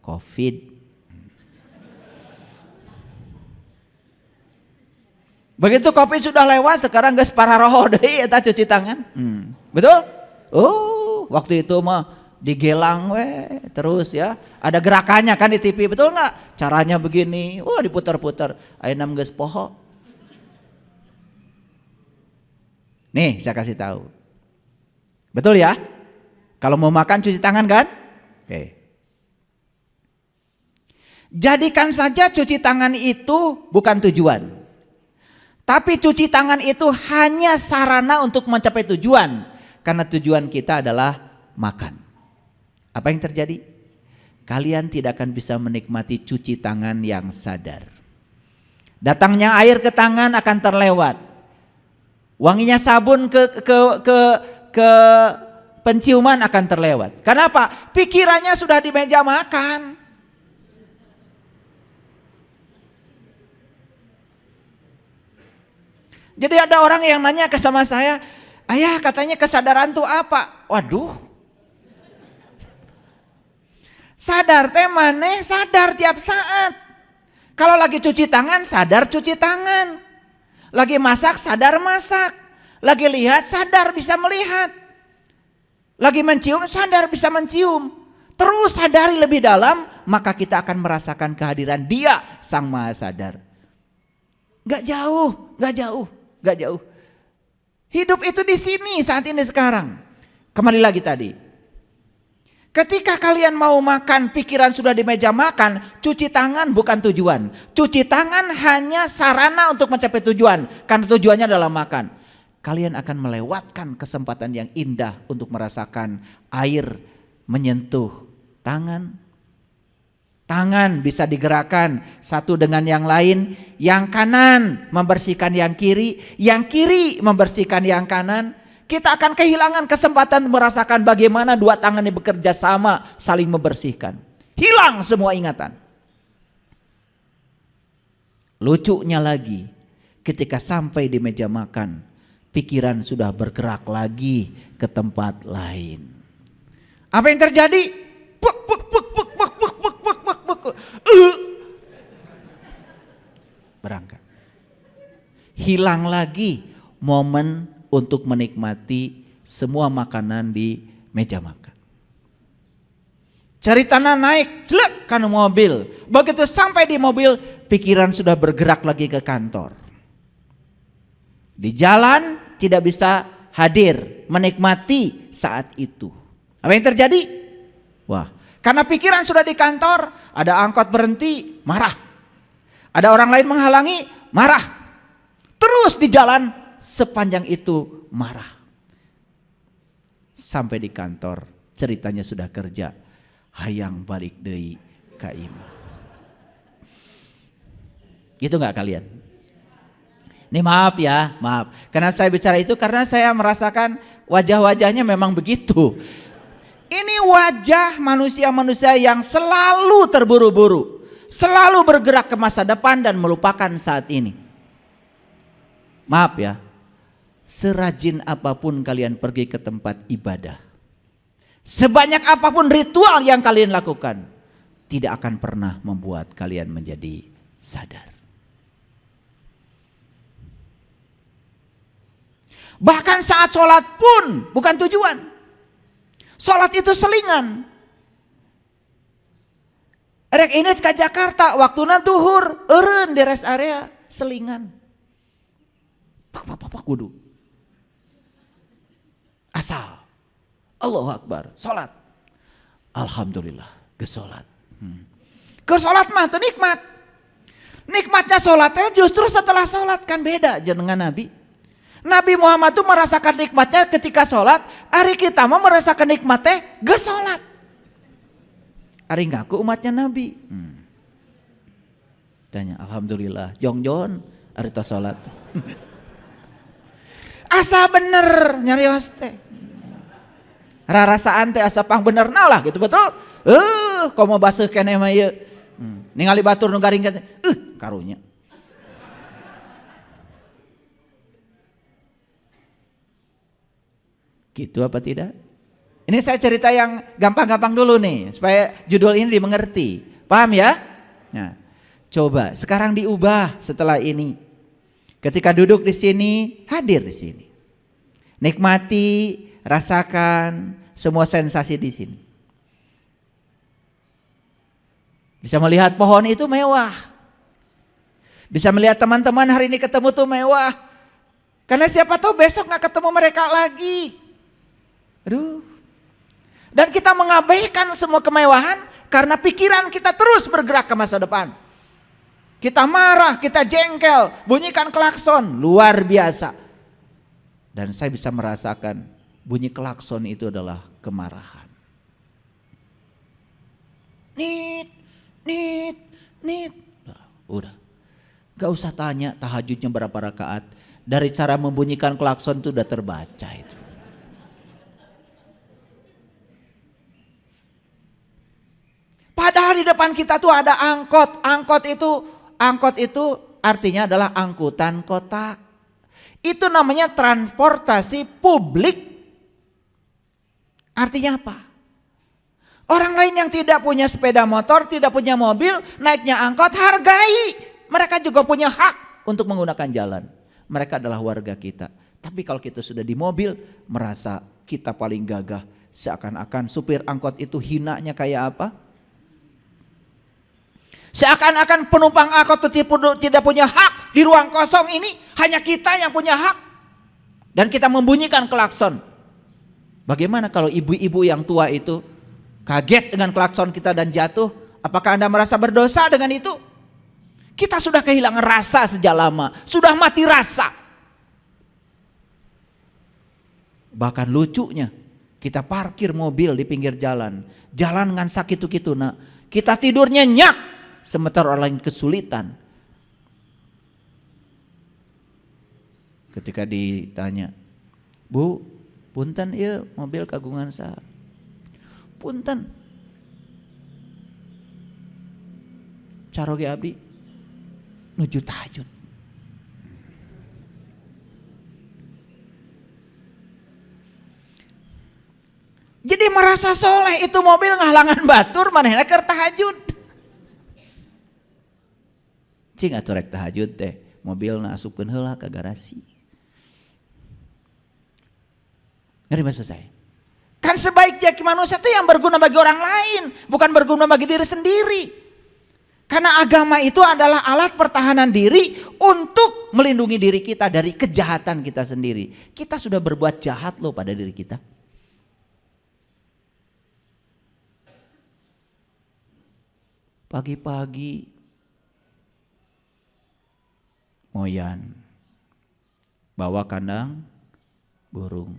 COVID. Begitu COVID sudah lewat, sekarang geus pararoho deui eta cuci tangan. Betul? Oh, waktu itu mah digelang we terus ya. Ada gerakannya kan di TV, betul nggak? Caranya begini, wah diputar-putar. Ayeuna geus poho. Nih, saya kasih tahu. Betul ya? Kalau mau makan cuci tangan kan? Oke. Jadikan saja cuci tangan itu bukan tujuan. Tapi cuci tangan itu hanya sarana untuk mencapai tujuan. Karena tujuan kita adalah makan. Apa yang terjadi? Kalian tidak akan bisa menikmati cuci tangan yang sadar. Datangnya air ke tangan akan terlewat. Wanginya sabun ke penciuman akan terlewat. Kenapa? Pikirannya sudah di meja makan. Jadi ada orang yang nanya ke sama saya, ayah katanya kesadaran tuh apa? Waduh, sadar teh maneh, sadar tiap saat. Kalau lagi cuci tangan, sadar cuci tangan. Lagi masak, sadar masak. Lagi lihat, sadar bisa melihat. Lagi mencium, sadar bisa mencium. Terus sadari lebih dalam, maka kita akan merasakan kehadiran Dia, Sang Maha Sadar. Gak jauh, gak jauh. Gak jauh. Hidup itu di sini saat ini sekarang. Kembali lagi tadi. Ketika kalian mau makan, pikiran sudah di meja makan, cuci tangan bukan tujuan. Cuci tangan hanya sarana untuk mencapai tujuan. Karena tujuannya adalah makan. Kalian akan melewatkan kesempatan yang indah untuk merasakan air menyentuh tangan. Tangan bisa digerakkan satu dengan yang lain. Yang kanan membersihkan yang kiri membersihkan yang kanan. Kita akan kehilangan kesempatan merasakan bagaimana dua tangan ini bekerja sama saling membersihkan. Hilang semua ingatan. Lucunya lagi, ketika sampai di meja makan, pikiran sudah bergerak lagi ke tempat lain. Apa yang terjadi? Berangkat. Hilang lagi momen untuk menikmati semua makanan di meja makan. Ceritanya naik, celek kan mobil. Begitu sampai di mobil, pikiran sudah bergerak lagi ke kantor. Di jalan tidak bisa hadir, menikmati saat itu. Apa yang terjadi? Wah, karena pikiran sudah di kantor, ada angkot berhenti, marah. Ada orang lain menghalangi, marah. Terus di jalan sepanjang itu marah. Sampai di kantor, ceritanya sudah kerja. Hayang balik deui ka imah. Gitu nggak kalian? Ini maaf ya, maaf. Karena saya bicara itu karena saya merasakan wajah-wajahnya memang begitu. Ini wajah manusia-manusia yang selalu terburu-buru, selalu bergerak ke masa depan dan melupakan saat ini. Maaf ya, serajin apapun kalian pergi ke tempat ibadah, sebanyak apapun ritual yang kalian lakukan, tidak akan pernah membuat kalian menjadi sadar. Bahkan saat sholat pun bukan tujuan. Sholat itu selingan. Rek ini ke Jakarta, waktuna duhur, eureun di rest area, selingan. Pak kudu. Asal. Allahu Akbar, sholat. Alhamdulillah, gesolat. Ke sholat mah itu nikmat. Nikmatnya sholat justru setelah sholat, kan beda dengan Nabi. Nabi Muhammad itu merasakan nikmatnya ketika sholat. Hari kita mau merasakan nikmatnya gesolat. Hari ngaku umatnya Nabi. Tanya, Alhamdulillah, jongjon hari to sholat. Asa bener nyarios teh. Rarasaan teh asa pang bener nah lah gitu, betul? Komo baseuh keneh mah ieu. Ningali batur nu garing teh, karunya. Gitu apa tidak? Ini saya cerita yang gampang-gampang dulu nih supaya judul ini dimengerti. Paham ya? Nah, coba sekarang diubah setelah ini. Ketika duduk di sini, hadir di sini. Nikmati, rasakan semua sensasi di sini. Bisa melihat pohon itu mewah. Bisa melihat teman-teman hari ini ketemu tuh mewah. Karena siapa tahu besok gak ketemu mereka lagi. Aduh. Dan kita mengabaikan semua kemewahan karena pikiran kita terus bergerak ke masa depan. Kita marah, kita jengkel, bunyikan klakson, luar biasa. Dan saya bisa merasakan bunyi klakson itu adalah kemarahan. Nit. Udah. Gak usah tanya tahajudnya berapa rakaat. Dari cara membunyikan klakson itu udah terbaca itu. Padahal di depan kita tuh ada angkot. Angkot itu artinya adalah angkutan kota. Itu namanya transportasi publik. Artinya apa? Orang lain yang tidak punya sepeda motor, tidak punya mobil, naiknya angkot, hargai. Mereka juga punya hak untuk menggunakan jalan. Mereka adalah warga kita. Tapi kalau kita sudah di mobil, merasa kita paling gagah. Seakan-akan supir angkot itu hinanya kayak apa? Seakan-akan penumpang angkot tidak punya hak di ruang kosong ini, hanya kita yang punya hak. Dan kita membunyikan klakson. Bagaimana kalau ibu-ibu yang tua itu kaget dengan klakson kita dan jatuh? Apakah Anda merasa berdosa dengan itu? Kita sudah kehilangan rasa sejak lama, sudah mati rasa. Bahkan lucunya, kita parkir mobil di pinggir jalan. Jalan ngan sakitu-kitu nak. Kita tidur nyenyak, sementara orang lain kesulitan. Ketika ditanya, Bu, punten ieu mobil kagungan saha? Punten. Caroge abdi nuju tahajud. Jadi merasa soleh itu mobil ngahalangan batur manehna keur tahajud. Cing atuh rek tahajud teh, mobilna asupkeun heula ka garasi. Ngerti maksud saya? Kan sebaiknya manusia itu yang berguna bagi orang lain, bukan berguna bagi diri sendiri. Karena agama itu adalah alat pertahanan diri untuk melindungi diri kita dari kejahatan kita sendiri. Kita sudah berbuat jahat loh pada diri kita. Pagi-pagi moyan bawa kandang burung.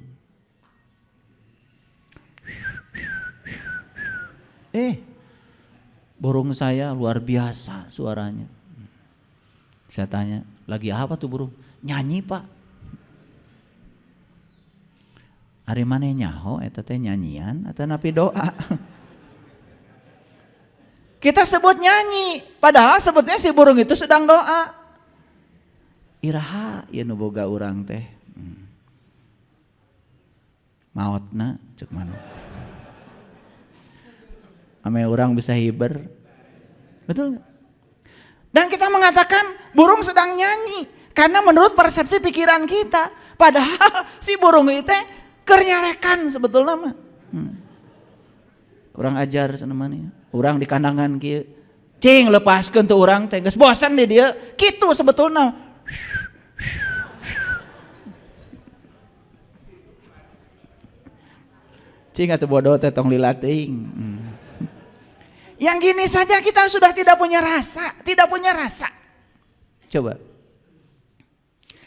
Burung saya luar biasa suaranya. Saya tanya, lagi apa tuh burung? Nyanyi Pak. Ari maneh nyaho eta teh nyanyian atau napi doa? Kita sebut nyanyi, padahal sebetulnya si burung itu sedang doa. Iraha ieu nu boga urang teh. Maotna cek manuk. Ame orang bisa hiber. Betul gak? Dan kita mengatakan burung sedang nyanyi. Karena menurut persepsi pikiran kita. Padahal si burung itu keur nyarekan sebetulnya mah. Kurang ajar senemanya. Urang di kandangan kieu. Cing lepaskeun tuh urang teh geus bosan di dia. Kitu sebetulnya. Cing atuh bodoh teh tong lila teuing. Yang gini saja kita sudah tidak punya rasa, tidak punya rasa. Coba.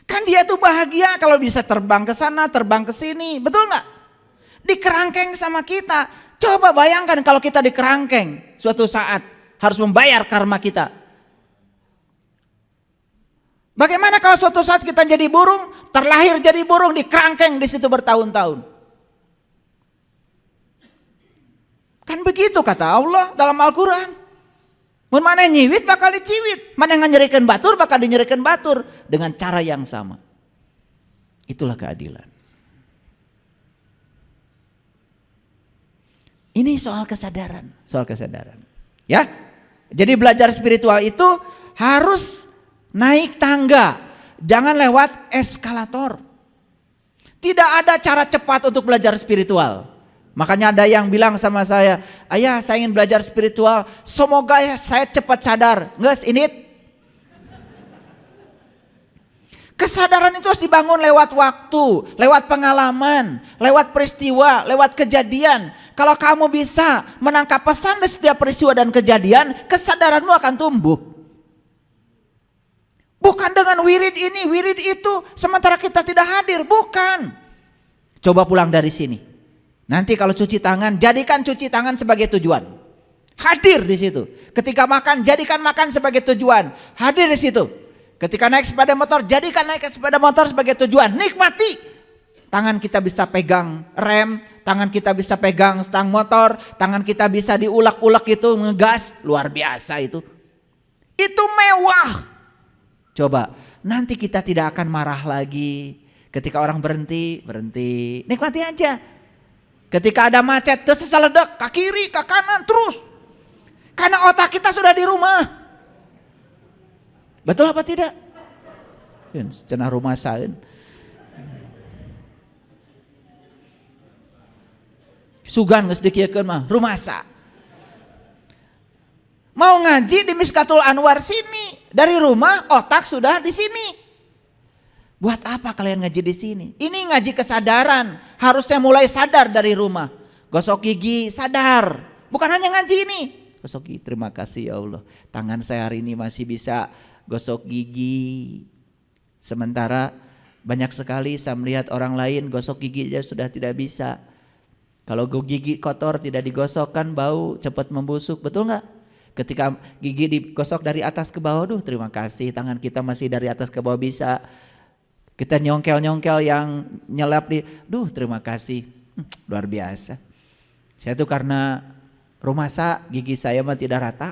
Kan dia tuh bahagia kalau bisa terbang ke sana, terbang ke sini, betul nggak? Dikerangkeng sama kita. Coba bayangkan kalau kita dikerangkeng suatu saat harus membayar karma kita. Bagaimana kalau suatu saat kita jadi burung, terlahir jadi burung, dikerangkeng di situ bertahun-tahun? Kan begitu kata Allah dalam Al-Quran. Mun maneh nyiwit bakal diciwit, maneh nganyerikeun batur bakal dinyerikeun batur dengan cara yang sama. Itulah keadilan. Ini soal kesadaran, Ya. Jadi belajar spiritual itu harus naik tangga, jangan lewat eskalator. Tidak ada cara cepat untuk belajar spiritual. Makanya ada yang bilang sama saya, ayah saya ingin belajar spiritual, semoga ya saya cepat sadar. Nges ini. Kesadaran itu harus dibangun lewat waktu, lewat pengalaman, lewat peristiwa, lewat kejadian. Kalau kamu bisa menangkap pesan dari setiap peristiwa dan kejadian, kesadaranmu akan tumbuh. Bukan dengan wirid ini, wirid itu, sementara kita tidak hadir, bukan. Coba pulang dari sini. Nanti kalau cuci tangan, jadikan cuci tangan sebagai tujuan. Hadir di situ. Ketika makan, jadikan makan sebagai tujuan. Hadir di situ. Ketika naik sepeda motor, jadikan naik sepeda motor sebagai tujuan. Nikmati. Tangan kita bisa pegang rem, tangan kita bisa pegang stang motor, tangan kita bisa diulak-ulak itu ngegas, luar biasa itu. Itu mewah. Coba, nanti kita tidak akan marah lagi. Ketika orang berhenti, nikmati aja. Ketika ada macet, terus seledak ke kiri, ke kanan, terus. Karena otak kita sudah di rumah. Betul apa tidak? Cenah rumah saeun. Sugan geus dikiekeun mah, rumah sa. Mau ngaji di Miskatul Anwar sini, dari rumah otak sudah di sini. Buat apa kalian ngaji di sini? Ini ngaji kesadaran, harusnya mulai sadar dari rumah. Gosok gigi, sadar. Bukan hanya ngaji ini. Gosok gigi, terima kasih ya Allah. Tangan saya hari ini masih bisa gosok gigi. Sementara banyak sekali saya melihat orang lain gosok gigi aja sudah tidak bisa. Kalau gigi kotor tidak digosok kan bau cepat membusuk, betul nggak? Ketika gigi digosok dari atas ke bawah, duh terima kasih tangan kita masih dari atas ke bawah bisa. Kita nyongkel-nyongkel yang nyelap duh terima kasih. Luar biasa. Saya tuh karena rumasa gigi saya mah tidak rata.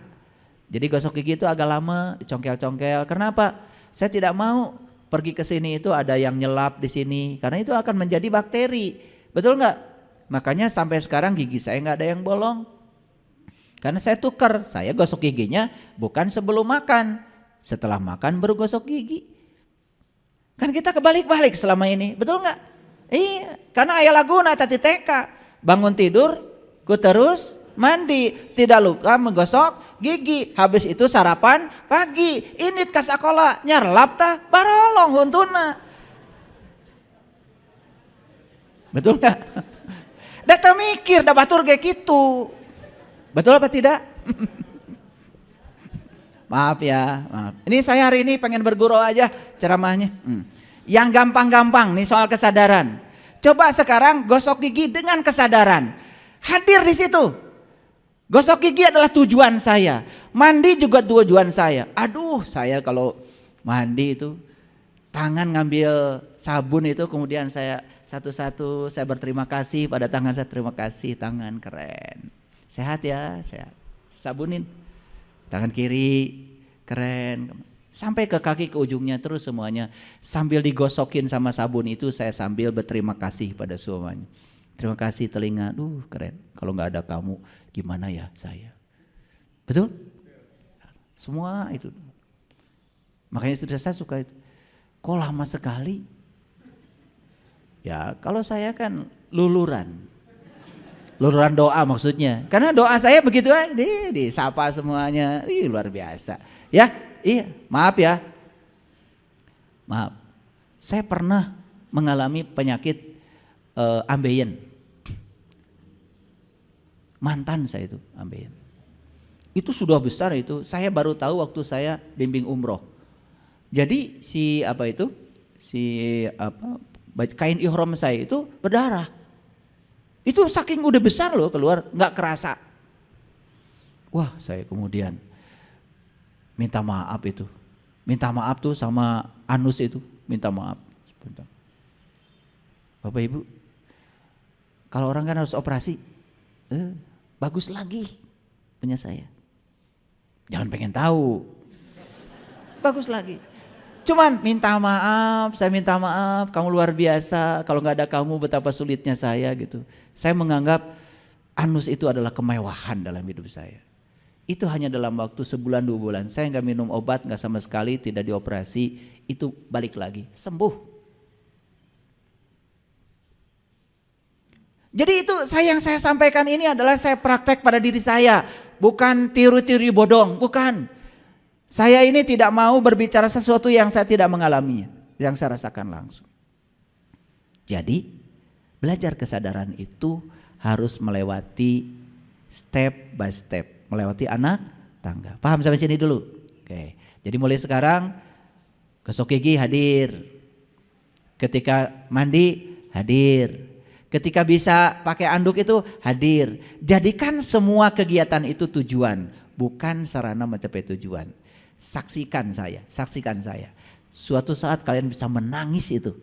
Jadi gosok gigi itu agak lama, dicongkel-congkel. Kenapa? Saya tidak mau pergi ke sini itu ada yang nyelap di sini. Karena itu akan menjadi bakteri. Betul nggak? Makanya sampai sekarang gigi saya nggak ada yang bolong. Karena saya tukar, saya gosok giginya bukan sebelum makan. Setelah makan baru gosok gigi. Kan kita kebalik-balik selama ini, betul nggak? Iya, karena ayah laguna tadi TK. Bangun tidur, ku terus mandi. Tidak lupa menggosok gigi. Habis itu sarapan pagi. Init ka sakola, nyarlap tah barolong huntuna. Betul nggak? Data mikir, da batur kayak gitu. Betul apa tidak? Maaf ya, maaf. Ini saya hari ini pengen bergurau aja ceramahnya. Yang gampang-gampang nih soal kesadaran. Coba sekarang gosok gigi dengan kesadaran. Hadir di situ. Gosok gigi adalah tujuan saya. Mandi juga tujuan saya. Aduh, saya kalau mandi itu tangan ngambil sabun itu kemudian saya satu-satu saya berterima kasih pada tangan saya, terima kasih tangan keren. Sehat ya, sehat. Sabunin. Tangan kiri keren. Sampai ke kaki ke ujungnya terus semuanya. Sambil digosokin sama sabun itu saya sambil berterima kasih pada semuanya. Terima kasih telinga, keren. Kalau nggak ada kamu gimana ya saya. Betul? Semua itu. Makanya sudah saya suka itu. Kok lama sekali? Ya kalau saya kan luluran. Luluran doa maksudnya. Karena doa saya begitu aja, disapa semuanya. Luar biasa. Ya, iya, maaf ya. Maaf. Saya pernah mengalami penyakit ambeien. Mantan saya itu ambeien. Itu sudah besar itu. Saya baru tahu waktu saya bimbing umroh. Jadi kain ihram saya itu berdarah. Itu saking udah besar loh keluar, nggak kerasa. Wah, saya kemudian minta maaf itu. Minta maaf tuh sama anus itu, minta maaf. Bapak Ibu, kalau orang kan harus operasi, bagus lagi punya saya. Jangan pengen tahu. Bagus lagi. Cuman minta maaf, saya minta maaf, kamu luar biasa, kalau nggak ada kamu betapa sulitnya saya gitu. Saya menganggap anus itu adalah kemewahan dalam hidup saya. Itu hanya dalam waktu sebulan 2 bulan, saya nggak minum obat, nggak sama sekali, tidak dioperasi, itu balik lagi, sembuh. Jadi itu yang saya sampaikan ini adalah saya praktek pada diri saya, bukan teori-teori bodong, bukan. Saya ini tidak mau berbicara sesuatu yang saya tidak mengalaminya, yang saya rasakan langsung. Jadi belajar kesadaran itu harus melewati step by step, melewati anak tangga. Paham sampai sini dulu? Oke. Jadi mulai sekarang gosok gigi hadir. Ketika mandi hadir. Ketika bisa pakai anduk itu hadir. Jadikan semua kegiatan itu tujuan, bukan sarana mencapai tujuan. Saksikan saya. Suatu saat kalian bisa menangis itu.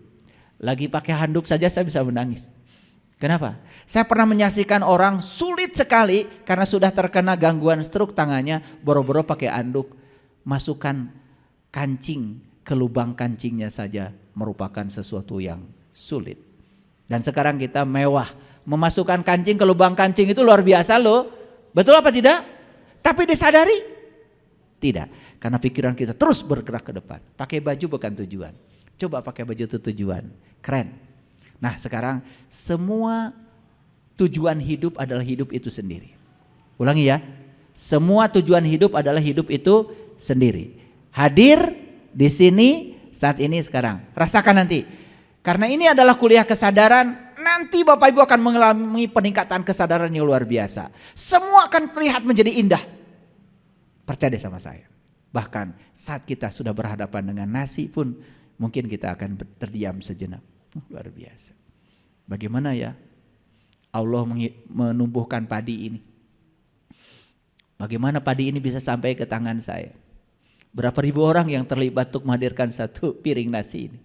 Lagi pakai handuk saja saya bisa menangis. Kenapa? Saya pernah menyaksikan orang sulit sekali karena sudah terkena gangguan stroke tangannya, boro-boro pakai anduk. Masukkan kancing ke lubang kancingnya saja merupakan sesuatu yang sulit. Dan sekarang kita mewah. Memasukkan kancing ke lubang kancing itu luar biasa loh. Betul apa tidak? Tapi disadari? Tidak. Karena pikiran kita terus bergerak ke depan. Pakai baju bukan tujuan. Coba pakai baju itu tujuan. Keren. Nah sekarang semua tujuan hidup adalah hidup itu sendiri. Ulangi ya. Semua tujuan hidup adalah hidup itu sendiri. Hadir di sini saat ini sekarang. Rasakan nanti. Karena ini adalah kuliah kesadaran. Nanti Bapak Ibu akan mengalami peningkatan kesadaran yang luar biasa. Semua akan terlihat menjadi indah. Percaya sama saya. Bahkan saat kita sudah berhadapan dengan nasi pun mungkin kita akan terdiam sejenak. Luar biasa. Bagaimana ya Allah menumbuhkan padi ini. Bagaimana padi ini bisa sampai ke tangan saya? Berapa ribu orang yang terlibat untuk menghadirkan satu piring nasi ini?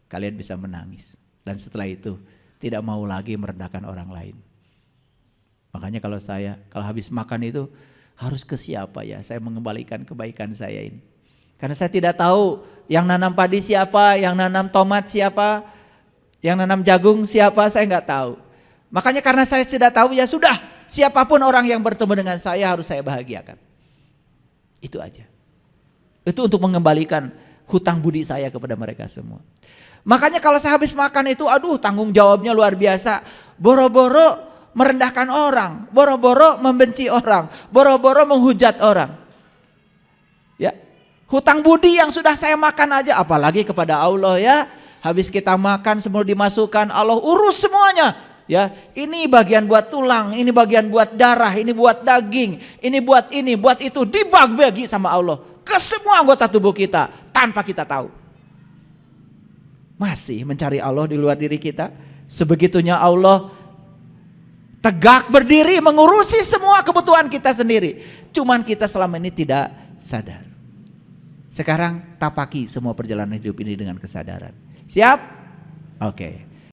Kalian bisa menangis. Dan setelah itu tidak mau lagi merendahkan orang lain. Makanya kalau habis makan itu harus ke siapa ya? Saya mengembalikan kebaikan saya ini. Karena saya tidak tahu yang nanam padi siapa, yang nanam tomat siapa, yang nanam jagung siapa, saya nggak tahu. Makanya karena saya tidak tahu, ya sudah, siapapun orang yang bertemu dengan saya harus saya bahagiakan. Itu aja. Itu untuk mengembalikan hutang budi saya kepada mereka semua. Makanya kalau saya habis makan itu, aduh tanggung jawabnya luar biasa. Boro-boro merendahkan orang, boro-boro membenci orang, boro-boro menghujat orang. Ya, hutang budi yang sudah saya makan aja, apalagi kepada Allah ya. Habis kita makan semua dimasukkan, Allah urus semuanya. Ya, ini bagian buat tulang, ini bagian buat darah, ini buat daging, ini, buat itu, dibagi sama Allah ke semua anggota tubuh kita tanpa kita tahu. Masih mencari Allah di luar diri kita. Sebegitunya Allah tegak berdiri mengurusi semua kebutuhan kita sendiri. Cuman kita selama ini tidak sadar. Sekarang tapaki semua perjalanan hidup ini dengan kesadaran. Siap? Oke.